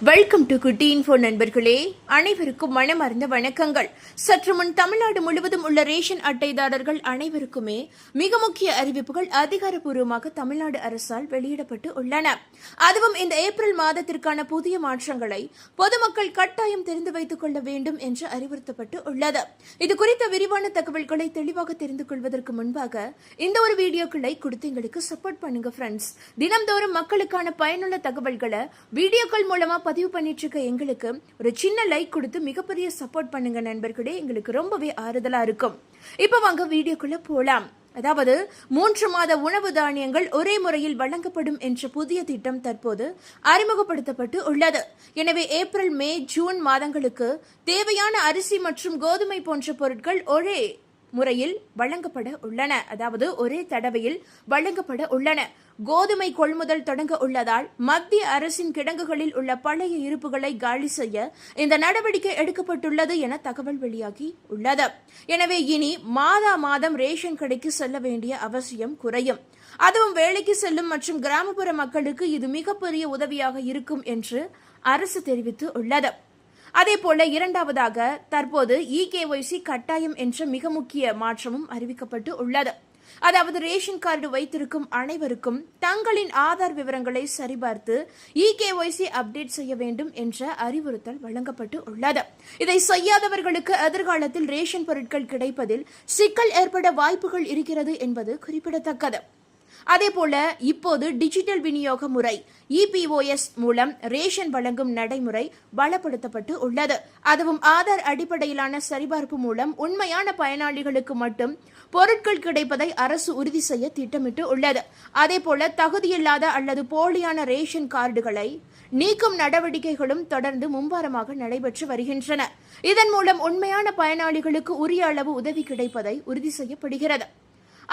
Welcome to குட்டி info நண்பர்களே, அனைவருக்கும் மனமார்ந்த வணக்கங்கள். சற்று முன் தமிழ்நாடு முழுவதும் உள்ள ரேஷன் அட்டைதாரர்கள் அனைவருக்குமே மிக முக்கிய அறிவிப்புகள் அதிகாரப்பூர்வமாக தமிழ்நாடு அரசால் வெளியிடப்பட்டு உள்ளன. அதுவும் இந்த ஏப்ரல் மாதத்திற்கான புதிய மாற்றங்களை பொதுமக்கள் கட்டாயம் தெரிந்து வைத்துக் கொள்ள வேண்டும் என்று அறிவுறுத்தப்பட்டு உள்ளது. இது குறித்த விரிவான தகவல்களை தெளிவாக தெரிந்து கொள்வதற்கு முன்பாக இந்த ஒரு வீடியோக்களை கொடுத்து எங்களுக்கு சப்போர்ட் பண்ணுங்க ஃப்ரெண்ட்ஸ். தினம்தோறும் மக்களுக்கான பயனுள்ள தகவல்களை வீடியோக்கள் மூலமா பதிவு பண்ணிட்டு இருக்க எங்களுக்கு ஒரு சின்ன லைக் கொடுத்து மிகப்பெரிய சப்போர்ட் பண்ணுங்க நண்பர்களே, எங்களுக்கு ரொம்பவே ஆறுதலா இருக்கும். இப்ப வாங்க வீடியோக்குள்ள போலாம். அதாவது 3 மாத உணவு தானியங்கள் ஒரே முறையில் வழங்கப்படும் என்ற புதிய திட்டம் தற்போது அறிமுகப்படுத்தப்பட்டு உள்ளது. எனவே ஏப்ரல், மே, ஜூன் மாதங்களுக்கு தேவையான அரிசி மற்றும் கோதுமை போன்ற பொருட்கள் ஒரே முறையில் வழங்கப்பட உள்ளன. அதாவது ஒரே தடவையில் வழங்கப்பட உள்ளன. கோதுமை கொள்முதல் தொடங்க உள்ளதால் மத்திய அரசின் கிடங்குகளில் உள்ள பழைய இருப்புகளை காலி செய்ய இந்த நடவடிக்கை எடுக்கப்பட்டுள்ளது என தகவல் வெளியாகி உள்ளது. எனவே இனி மாதம் ரேஷன் கடைக்கு செல்ல வேண்டிய அவசியம் குறையும். அதுவும் வேலைக்கு செல்லும் மற்றும் கிராமப்புற மக்களுக்கு இது மிகப்பெரிய உதவியாக இருக்கும் என்று அரசு தெரிவித்து உள்ளது. அதேபோல இரண்டாவதாக தற்போது EKYC கட்டாயம் என்ற மிக முக்கிய மாற்றமும் அறிவிக்கப்பட்டு உள்ளது. அதாவது ரேஷன் கார்டு வைத்திருக்கும் அனைவருக்கும் தங்களின் ஆதார் விவரங்களை சரிபார்த்து EKYC அப்டேட் செய்ய வேண்டும் என்ற அறிவுறுத்தல் வழங்கப்பட்டு உள்ளது. இதை செய்யாதவர்களுக்கு எதிர்காலத்தில் ரேஷன் பொருட்கள் கிடைப்பதில் சிக்கல் ஏற்பட வாய்ப்புகள் இருக்கிறது என்பது குறிப்பிடத்தக்கது. அதேபோல இப்போது டிஜிட்டல் விநியோக முறை EPOS மூலம் ரேஷன் வழங்கும் நடைமுறை பலப்படுத்தப்பட்டு உள்ளது. அதுவும் ஆதார் அடிப்படையிலான சரிபார்ப்பு மூலம் உண்மையான பயனாளிகளுக்கு மட்டும் பொருட்கள் கிடைப்பதை அரசு உறுதி செய்ய திட்டமிட்டு உள்ளது. அதேபோல தகுதியில்லாத அல்லது போலியான ரேஷன் கார்டுகளை நீக்கும் நடவடிக்கைகளும் தொடர்ந்து மும்பாரமாக நடைபெற்று வருகின்றன. இதன் மூலம் உண்மையான பயனாளிகளுக்கு உரிய அளவு உதவி கிடைப்பதை உறுதி செய்யப்படுகிறது.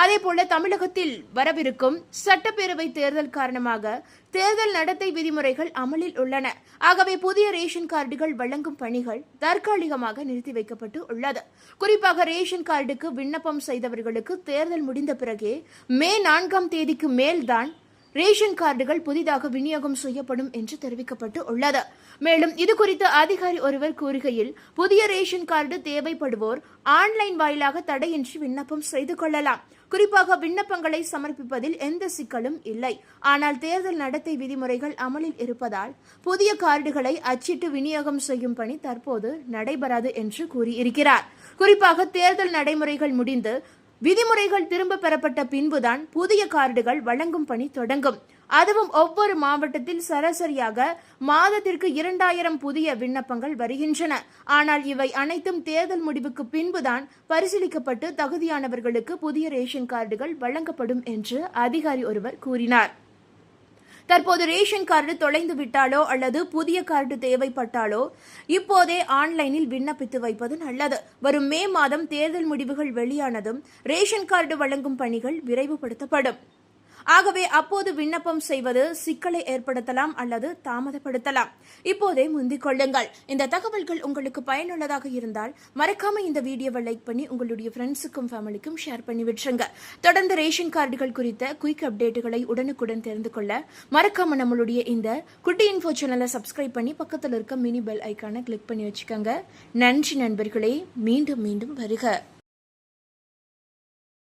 அதேபோல தமிழகத்தில் வரவிருக்கும் சட்டப்பேரவை தேர்தல் காரணமாக தேர்தல் நடத்தை விதிமுறைகள் அமலில் உள்ளன. ஆகவே புதிய ரேஷன் கார்டுகள் வழங்கும் பணிகள் தற்காலிகமாக நிறுத்தி வைக்கப்பட்டு உள்ளது. குறிப்பாக ரேஷன் கார்டுக்கு விண்ணப்பம் செய்தவர்களுக்கு தேர்தல் முடிந்த பிறகே மே 4ஆம் தேதிக்கு மேல்தான் ரேஷன் கார்டுகள் புதிதாக விநியோகம் செய்யப்படும் என்று தெரிவிக்கப்பட்டு உள்ளது. மேலும் இது குறித்து அதிகாரி ஒருவர் கூறுகையில், புதிய ரேஷன் கார்டு தேவைப்படுவோர் ஆன்லைன் வாயிலாக தடையின்றி விண்ணப்பம் செய்து கொள்ளலாம். குறிப்பாக விண்ணப்பங்களை சமர்ப்பிப்பதில் எந்த சிக்கலும் இல்லை. ஆனால் தேர்தல் நடத்தை விதிமுறைகள் அமலில் இருப்பதால் புதிய கார்டுகளை அச்சிட்டு விநியோகம் செய்யும் பணி தற்போது நடைபெறாது என்று கூறியிருக்கிறார். குறிப்பாக தேர்தல் நடைமுறைகள் முடிந்து விதிமுறைகள் திரும்ப பெறப்பட்ட பின்புதான் புதிய கார்டுகள் வழங்கும் பணி தொடங்கும். அதுவும் ஒவ்வொரு மாவட்டத்தில் சராசரியாக மாதத்திற்கு 2000 புதிய விண்ணப்பங்கள் வருகின்றன. ஆனால் இவை அனைத்தும் தேர்தல் முடிவுக்கு பின்புதான் பரிசீலிக்கப்பட்டு தகுதியானவர்களுக்கு புதிய ரேஷன் கார்டுகள் வழங்கப்படும் என்று அதிகாரி ஒருவர் கூறினார். தற்போது ரேஷன் கார்டு தொலைந்து விட்டாலோ அல்லது புதிய கார்டு தேவைப்பட்டாலோ இப்போதே ஆன்லைனில் விண்ணப்பித்து வைப்பது நல்லது. வரும் மே மாதம் தேர்தல் முடிவுகள் வெளியானதும் ரேஷன் கார்டு வழங்கும் பணிகள் விரைவுபடுத்தப்படும். ஆகவே அப்போது விண்ணப்பம் செய்வது சிக்கலை ஏற்படுத்தலாம் அல்லது தாமதப்படுத்தலாம். இப்போதே முந்திக் கொள்ளுங்கள். இந்த தகவல்கள் உங்களுக்கு பயனுள்ளதாக இருந்தால் மறக்காம இந்த வீடியோவை லைக் பண்ணி உங்களுடைய ஃப்ரெண்ட்ஸுக்கும் ஃபேமிலிக்கும் ஷேர் பண்ணி விட்டுருங்க. தொடர்ந்து ரேஷன் கார்டுகள் குறித்த குயிக் அப்டேட்டுகளை உடனுக்குடன் தெரிந்து கொள்ள மறக்காம நம்மளுடைய இந்த குட்டி இன்ஃபோ சேனலை சப்ஸ்கிரைப் பண்ணி பக்கத்தில் இருக்க மினி பெல் ஐக்கானை கிளிக் பண்ணி வச்சுக்கோங்க. நன்றி நண்பர்களே, மீண்டும் வருக.